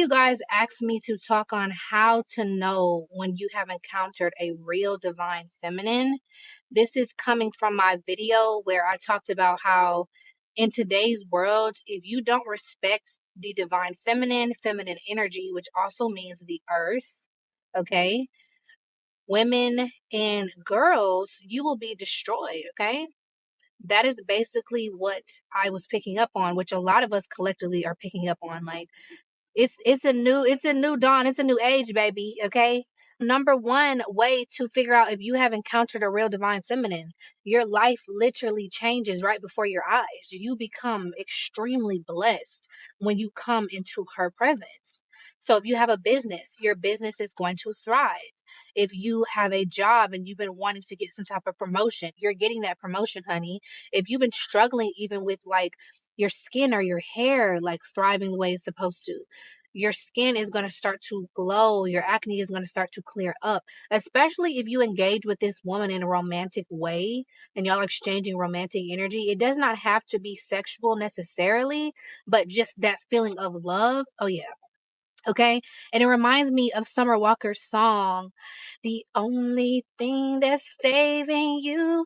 you guys asked me to talk on how to know when you have encountered a real divine feminine. This is coming from my video where I talked about how in today's world, if you don't respect the divine feminine energy, which also means the earth, okay, women and girls, you will be destroyed, okay? That is basically what I was picking up on, which a lot of us collectively are picking up on. Like, it's a new dawn. It's a new age, baby. Okay. Number one way to figure out if you have encountered a real divine feminine, your life literally changes right before your eyes. You become extremely blessed when you come into her presence. So if you have a business, your business is going to thrive. If you have a job and you've been wanting to get some type of promotion, you're getting that promotion, honey. If you've been struggling even with like your skin or your hair, like thriving the way it's supposed to, your skin is going to start to glow. Your acne is going to start to clear up, especially if you engage with this woman in a romantic way and y'all are exchanging romantic energy. It does not have to be sexual necessarily, but just that feeling of love. Oh, yeah. Okay. And it reminds me of Summer Walker's song, "The Only Thing That's Saving You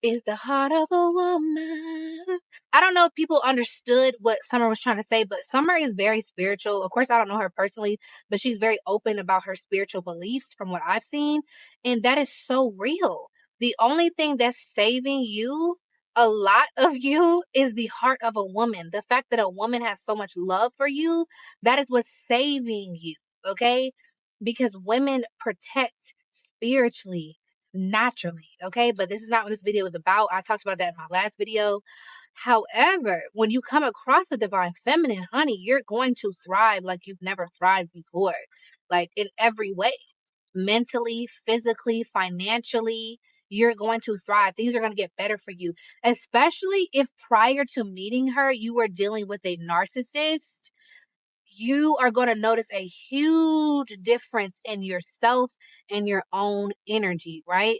is the heart of a woman." I don't know if people understood what Summer was trying to say, but Summer is very spiritual. Of course, I don't know her personally, but she's very open about her spiritual beliefs from what I've seen. And that is so real. The only thing that's saving you, a lot of you, is the heart of a woman. The fact that a woman has so much love for you, that is what's saving you. Okay. Because women protect spiritually, naturally, okay? But this is not what this video is about. I talked about that in my last video. However, when you come across a divine feminine, honey, you're going to thrive like you've never thrived before, like in every way, mentally, physically, financially. You're going to thrive. Things are going to get better for you, especially if prior to meeting her, you were dealing with a narcissist. You are going to notice a huge difference in yourself and your own energy, right?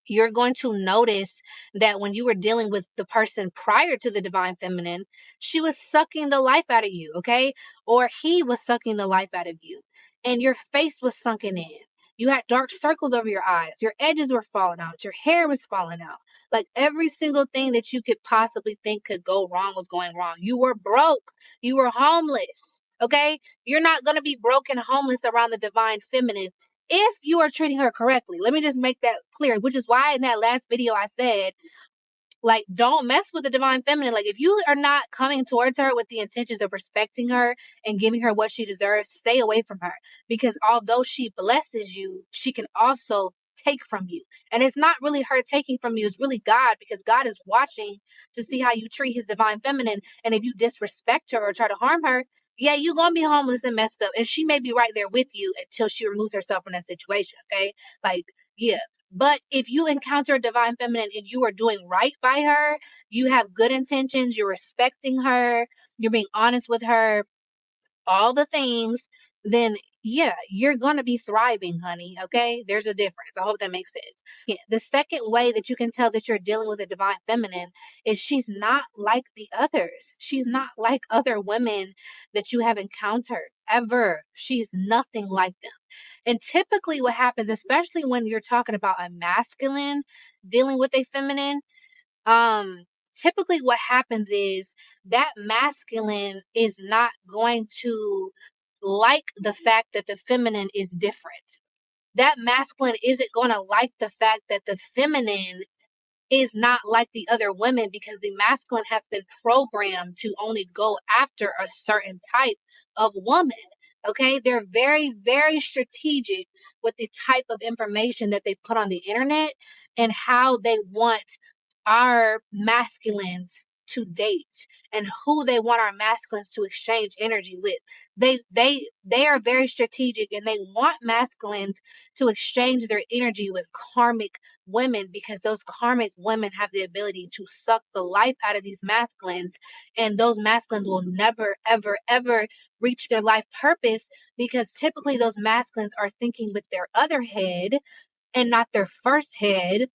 You're going to notice that when you were dealing with the person prior to the divine feminine, she was sucking the life out of you, okay? Or he was sucking the life out of you, and your face was sunken in. You had dark circles over your eyes. Your edges were falling out. Your hair was falling out. Like every single thing that you could possibly think could go wrong was going wrong. You were broke. You were homeless. Okay? You're not going to be broke and homeless around the divine feminine if you are treating her correctly. Let me just make that clear, which is why in that last video I said, like, don't mess with the divine feminine. Like, if you are not coming towards her with the intentions of respecting her and giving her what she deserves, stay away from her. Because although she blesses you, she can also take from you. And it's not really her taking from you, it's really God, because God is watching to see how you treat his divine feminine. And if you disrespect her or try to harm her, yeah, you're going to be homeless and messed up. And she may be right there with you until she removes herself from that situation, okay? Like, yeah. But if you encounter a divine feminine and you are doing right by her, you have good intentions, you're respecting her, you're being honest with her, all the things, then yeah, you're going to be thriving, honey. Okay. There's a difference. I hope that makes sense. Yeah. The second way that you can tell that you're dealing with a divine feminine is she's not like the others. She's not like other women that you have encountered ever. She's nothing like them. And typically what happens, especially when you're talking about a masculine dealing with a feminine, typically what happens is that masculine is not going to like the fact that the feminine is different. That masculine isn't going to like the fact that the feminine is not like the other women, because the masculine has been programmed to only go after a certain type of woman. Okay, they're very, very strategic with the type of information that they put on the internet and how they want our masculines to date and who they want our masculines to exchange energy with. They are very strategic, and they want masculines to exchange their energy with karmic women, because those karmic women have the ability to suck the life out of these masculines, and those masculines will never ever ever reach their life purpose, because typically those masculines are thinking with their other head and not their first head.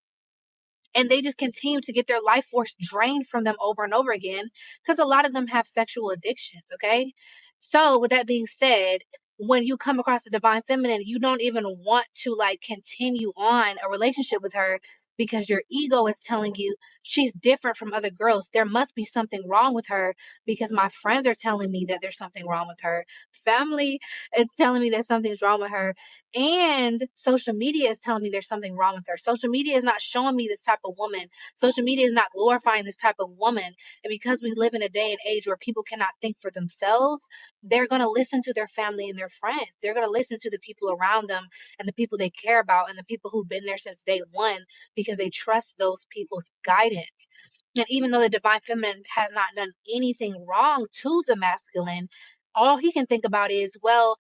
And they just continue to get their life force drained from them over and over again, because a lot of them have sexual addictions. Okay. So with that being said, when you come across a divine feminine, you don't even want to like continue on a relationship with her, because your ego is telling you she's different from other girls. There must be something wrong with her, because my friends are telling me that there's something wrong with her. Family is telling me that something's wrong with her. And social media is telling me there's something wrong with her. Social media is not showing me this type of woman. Social media is not glorifying this type of woman. And because we live in a day and age where people cannot think for themselves, they're going to listen to their family and their friends. They're going to listen to the people around them and the people they care about and the people who've been there since day one, because they trust those people's guidance. And even though the divine feminine has not done anything wrong to the masculine, all he can think about is, well,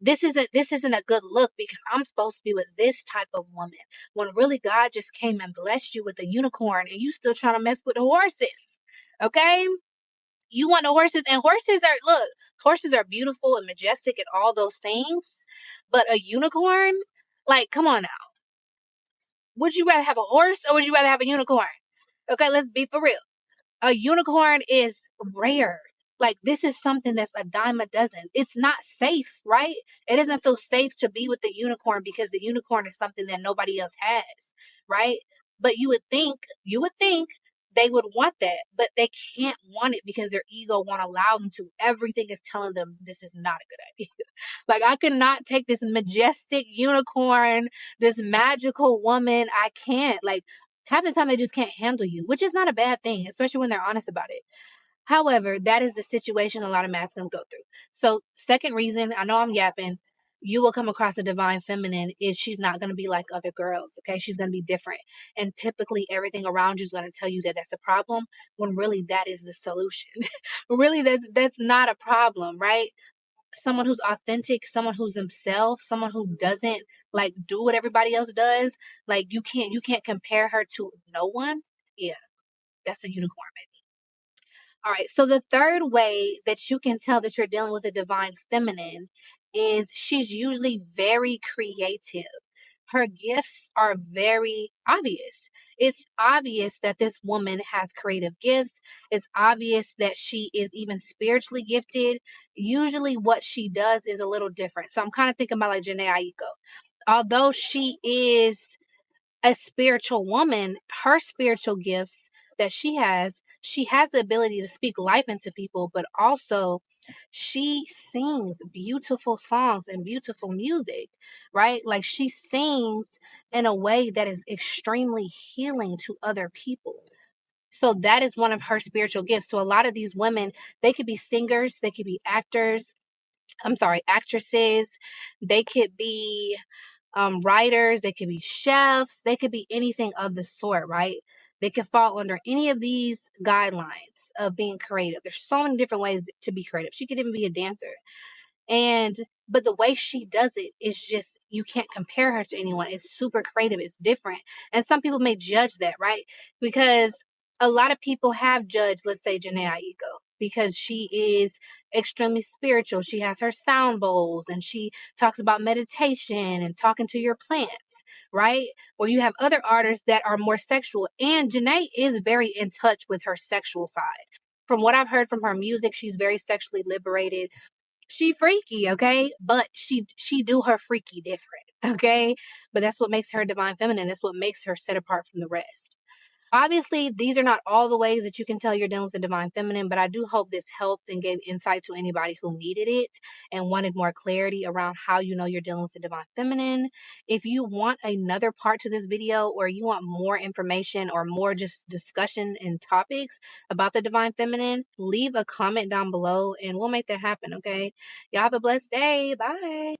this isn't a good look, because I'm supposed to be with this type of woman, when really God just came and blessed you with a unicorn, and you still trying to mess with the horses. Okay? You want the horses, and horses are beautiful and majestic and all those things, but a unicorn, like, come on now. Would you rather have a horse or would you rather have a unicorn? Okay, let's be for real. A unicorn is rare. Like, this is something that's a dime a dozen. It's not safe, right? It doesn't feel safe to be with the unicorn, because the unicorn is something that nobody else has, right? But you would think they would want that, but they can't want it because their ego won't allow them to. Everything is telling them this is not a good idea. Like, I cannot take this majestic unicorn, this magical woman. I can't. Like, half the time they just can't handle you, which is not a bad thing, especially when they're honest about it. However, that is the situation a lot of masculines go through. So, second reason, I know I'm yapping, you will come across a divine feminine, is she's not going to be like other girls. Okay, she's going to be different, and typically everything around you is going to tell you that that's a problem, when really that is the solution. Really, that's not a problem, right? Someone who's authentic, someone who's themselves, someone who doesn't like do what everybody else does. Like, you can't compare her to no one. Yeah, that's a unicorn, baby. All right. So the third way that you can tell that you're dealing with a divine feminine is she's usually very creative. Her gifts are very obvious. It's obvious that this woman has creative gifts. It's obvious that she is even spiritually gifted. Usually what she does is a little different. So I'm kind of thinking about like Janae Aiko. Although she is a spiritual woman, her spiritual gifts that she has the ability to speak life into people, but also she sings beautiful songs and beautiful music, right? Like, she sings in a way that is extremely healing to other people. So that is one of her spiritual gifts. So a lot of these women, they could be singers, they could be actresses, they could be writers, they could be chefs, they could be anything of the sort, right? They could fall under any of these guidelines of being creative. There's so many different ways to be creative. She could even be a dancer. But the way she does it is just, you can't compare her to anyone. It's super creative. It's different. And some people may judge that, right? Because a lot of people have judged, let's say, Janae Aiko, because she is extremely spiritual. She has her sound bowls and she talks about meditation and talking to your plants, right? Where you have other artists that are more sexual. And Janae is very in touch with her sexual side. From what I've heard from her music, she's very sexually liberated. She freaky, okay? But she do her freaky different, okay? But that's what makes her divine feminine. That's what makes her set apart from the rest. Obviously, these are not all the ways that you can tell you're dealing with the divine feminine, but I do hope this helped and gave insight to anybody who needed it and wanted more clarity around how you know you're dealing with the divine feminine. If you want another part to this video, or you want more information or more just discussion and topics about the divine feminine, leave a comment down below and we'll make that happen, okay? Y'all have a blessed day. Bye.